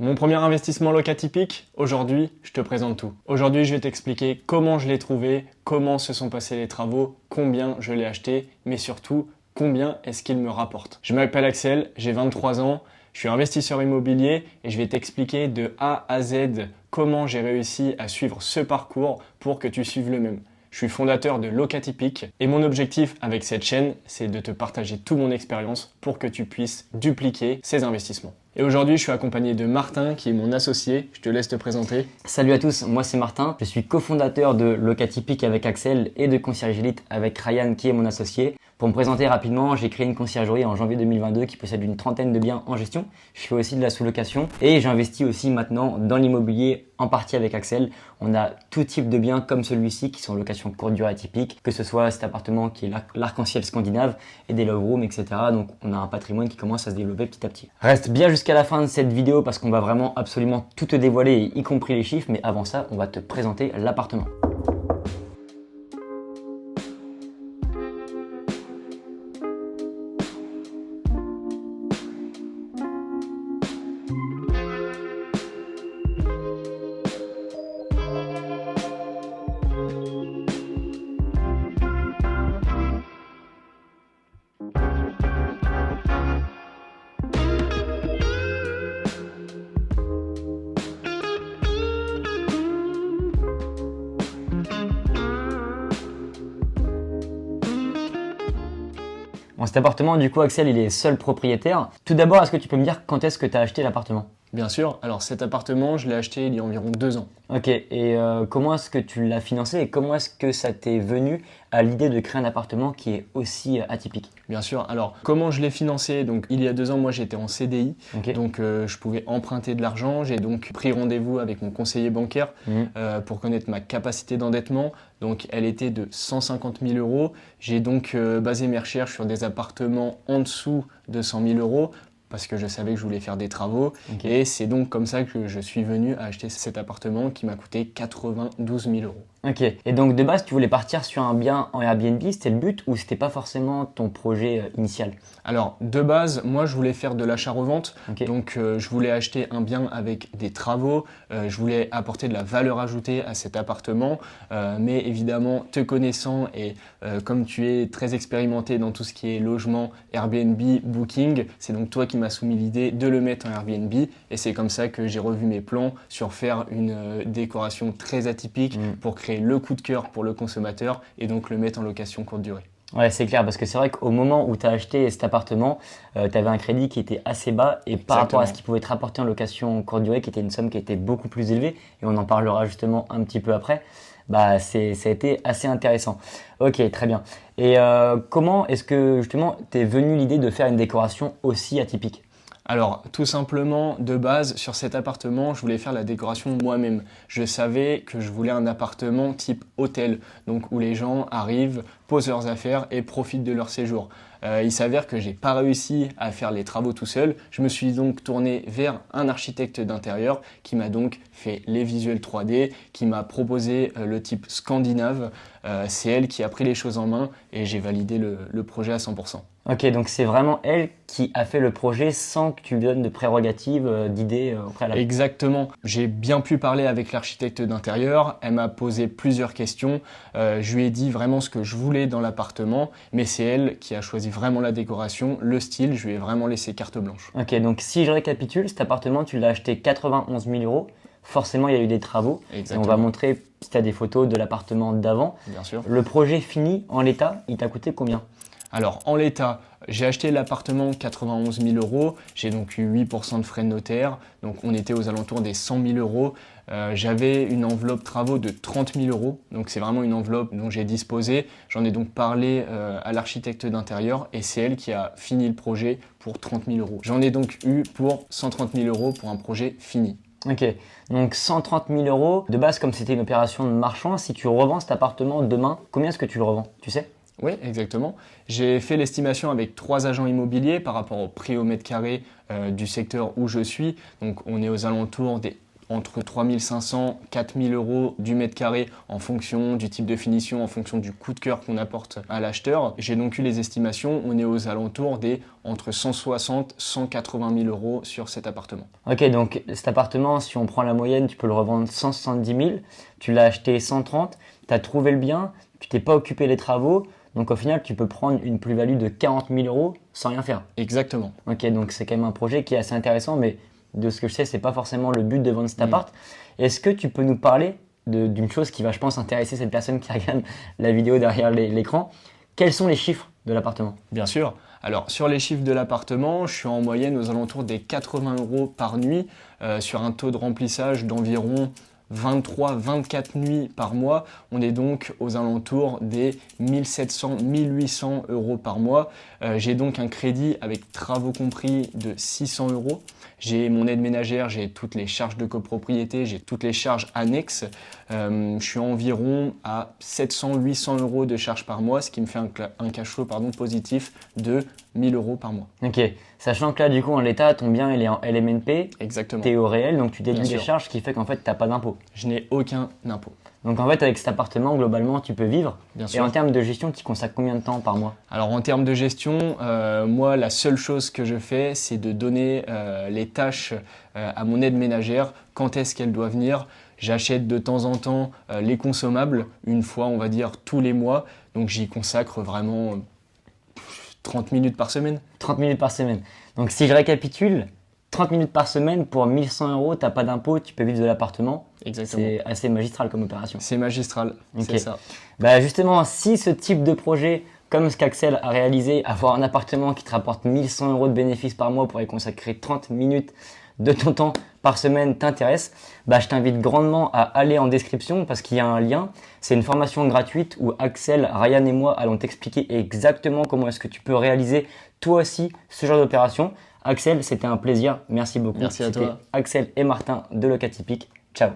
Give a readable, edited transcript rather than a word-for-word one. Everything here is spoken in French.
Mon premier investissement locatypique, aujourd'hui, je te présente tout. Aujourd'hui, je vais t'expliquer comment je l'ai trouvé, comment se sont passés les travaux, combien je l'ai acheté, mais surtout, combien est-ce qu'il me rapporte. Je m'appelle Axel, j'ai 23 ans, je suis investisseur immobilier et je vais t'expliquer de A à Z comment j'ai réussi à suivre ce parcours pour que tu suives le même. Je suis fondateur de Locatypique et mon objectif avec cette chaîne, c'est de te partager toute mon expérience pour que tu puisses dupliquer ces investissements. Et aujourd'hui, je suis accompagné de Martin qui est mon associé. Je te laisse te présenter. Salut à tous, moi c'est Martin. Je suis cofondateur de Locatypique avec Axel et de Concierge Elite avec Ryan qui est mon associé. Pour me présenter rapidement, j'ai créé une conciergerie en janvier 2022 qui possède une trentaine de biens en gestion. Je fais aussi de la sous-location et j'investis aussi maintenant dans l'immobilier en partie avec Axel. On a tout type de biens comme celui-ci qui sont en location courte durée atypique, que ce soit cet appartement qui est l'arc-en-ciel scandinave et des love rooms, etc. Donc on a un patrimoine qui commence à se développer petit à petit. Reste bien jusqu'à la fin de cette vidéo parce qu'on va vraiment absolument tout te dévoiler, y compris les chiffres. Mais avant ça, on va te présenter l'appartement. Bon, cet appartement, du coup, Axel, il est seul propriétaire. Tout d'abord, est-ce que tu peux me dire quand est-ce que tu as acheté l'appartement? Bien sûr, alors cet appartement, je l'ai acheté il y a environ 2 ans. Ok, et comment est-ce que tu l'as financé et comment est-ce que ça t'est venu à l'idée de créer un appartement qui est aussi atypique? Bien sûr, alors comment je l'ai financé? Donc il y a 2 ans, moi j'étais en CDI, Ok. donc je pouvais emprunter de l'argent. J'ai donc pris rendez-vous avec mon conseiller bancaire pour connaître ma capacité d'endettement. Donc elle était de 150 000 euros. J'ai donc basé mes recherches sur des appartements en dessous de 100 000 euros parce que je savais que je voulais faire des travaux. Okay. Et c'est donc comme ça que je suis venu à acheter cet appartement qui m'a coûté 92 000 euros. Ok, et donc de base, tu voulais partir sur un bien en Airbnb, c'était le but ou c'était pas forcément ton projet initial? Alors de base, moi je voulais faire de l'achat-revente, Okay. donc je voulais acheter un bien avec des travaux, je voulais apporter de la valeur ajoutée à cet appartement, mais évidemment te connaissant et comme tu es très expérimenté dans tout ce qui est logement, Airbnb, Booking, c'est donc toi qui m'as soumis l'idée de le mettre en Airbnb et c'est comme ça que j'ai revu mes plans sur faire une décoration très atypique pour créer le coup de cœur pour le consommateur et donc le mettre en location courte durée. Ouais, c'est clair, parce que c'est vrai qu'au moment où tu as acheté cet appartement, tu avais un crédit qui était assez bas et par rapport à ce qui pouvait te rapporter en location courte durée, qui était une somme qui était beaucoup plus élevée, et on en parlera justement un petit peu après, bah ça a été assez intéressant. Ok, très bien. Et comment est-ce que justement t'es venu l'idée de faire une décoration aussi atypique? Alors, tout simplement, de base, sur cet appartement, je voulais faire la décoration moi-même. Je savais que je voulais un appartement type hôtel, donc où les gens arrivent, posent leurs affaires et profitent de leur séjour. Il s'avère que j'ai pas réussi à faire les travaux tout seul. Je me suis donc tourné vers un architecte d'intérieur qui m'a donc fait les visuels 3D, qui m'a proposé le type scandinave. C'est elle qui a pris les choses en main et j'ai validé le projet à 100%. Ok, donc c'est vraiment elle qui a fait le projet sans que tu lui donnes de prérogatives, d'idées au préalable. Exactement. J'ai bien pu parler avec l'architecte d'intérieur. Elle m'a posé plusieurs questions. Je lui ai dit vraiment ce que je voulais dans l'appartement, mais c'est elle qui a choisi vraiment la décoration, le style. Je lui ai vraiment laissé carte blanche. Ok, donc si je récapitule, cet appartement, tu l'as acheté 91 000 euros. Forcément, il y a eu des travaux. Exactement. Et on va montrer, si tu as des photos de l'appartement d'avant. Bien sûr. Le projet fini en l'état, il t'a coûté combien? Alors, en l'état, j'ai acheté l'appartement 91 000 euros. J'ai donc eu 8% de frais de notaire. Donc, on était aux alentours des 100 000 euros. J'avais une enveloppe travaux de 30 000 euros. Donc, c'est vraiment une enveloppe dont j'ai disposé. J'en ai donc parlé à l'architecte d'intérieur et c'est elle qui a fini le projet pour 30 000 euros. J'en ai donc eu pour 130 000 euros pour un projet fini. Ok, donc 130 000 euros. De base, comme c'était une opération de marchand, si tu revends cet appartement demain, combien est-ce que tu le revends? Tu sais? Oui, exactement. J'ai fait l'estimation avec 3 agents immobiliers par rapport au prix au mètre carré du secteur où je suis. Donc, on est aux alentours des entre 3500 et 4000 euros du mètre carré en fonction du type de finition, en fonction du coup de cœur qu'on apporte à l'acheteur. J'ai donc eu les estimations, on est aux alentours des entre 160 et 180 000 euros sur cet appartement. Ok, donc cet appartement, si on prend la moyenne, tu peux le revendre 170 000, tu l'as acheté 130, tu as trouvé le bien, tu t'es pas occupé des travaux, donc au final, tu peux prendre une plus-value de 40 000 euros sans rien faire. Exactement. Ok, donc c'est quand même un projet qui est assez intéressant, mais de ce que je sais, c'est pas forcément le but de vendre cet appart. Est-ce que tu peux nous parler d'une chose qui va, je pense, intéresser cette personne qui regarde la vidéo derrière l'écran? Quels sont les chiffres de l'appartement? Bien sûr. Alors sur les chiffres de l'appartement, je suis en moyenne aux alentours des 80 euros par nuit sur un taux de remplissage d'environ 23-24 nuits par mois. On est donc aux alentours des 1700-1800 euros par mois. J'ai donc un crédit avec travaux compris de 600 euros. J'ai mon aide ménagère, j'ai toutes les charges de copropriété, j'ai toutes les charges annexes. Je suis environ à 700-800 euros de charges par mois, ce qui me fait un cash flow positif de 1000 euros par mois. Ok, sachant que là, du coup, en l'état, ton bien il est en LMNP. Exactement. Tu es au réel, donc tu déduis Bien des sûr. charges, ce qui fait qu'en fait, tu n'as pas d'impôt. Je n'ai aucun impôt. Donc en fait, avec cet appartement, globalement, tu peux vivre. Bien Et sûr. en termes de gestion, tu consacres combien de temps par mois? Alors en termes de gestion, moi la seule chose que je fais, c'est de donner les tâches à mon aide ménagère, quand est-ce qu'elle doit venir. J'achète de temps en temps les consommables, une fois on va dire tous les mois, donc j'y consacre vraiment 30 minutes par semaine. 30 minutes par semaine. Donc si je récapitule, 30 minutes par semaine pour 1100 euros, tu n'as pas d'impôt, tu peux vivre de l'appartement. Exactement. C'est assez magistral comme opération. C'est magistral, Ok. c'est ça. Bah justement, si ce type de projet, comme ce qu'Axel a réalisé, avoir un appartement qui te rapporte 1100 euros de bénéfices par mois pour y consacrer 30 minutes de ton temps par semaine t'intéresse, bah je t'invite grandement à aller en description parce qu'il y a un lien. C'est une formation gratuite où Axel, Ryan et moi allons t'expliquer exactement comment est-ce que tu peux réaliser toi aussi ce genre d'opération. Axel, c'était un plaisir. Merci beaucoup. Merci à C'était toi. Axel et Martin de Locatypique. Ciao.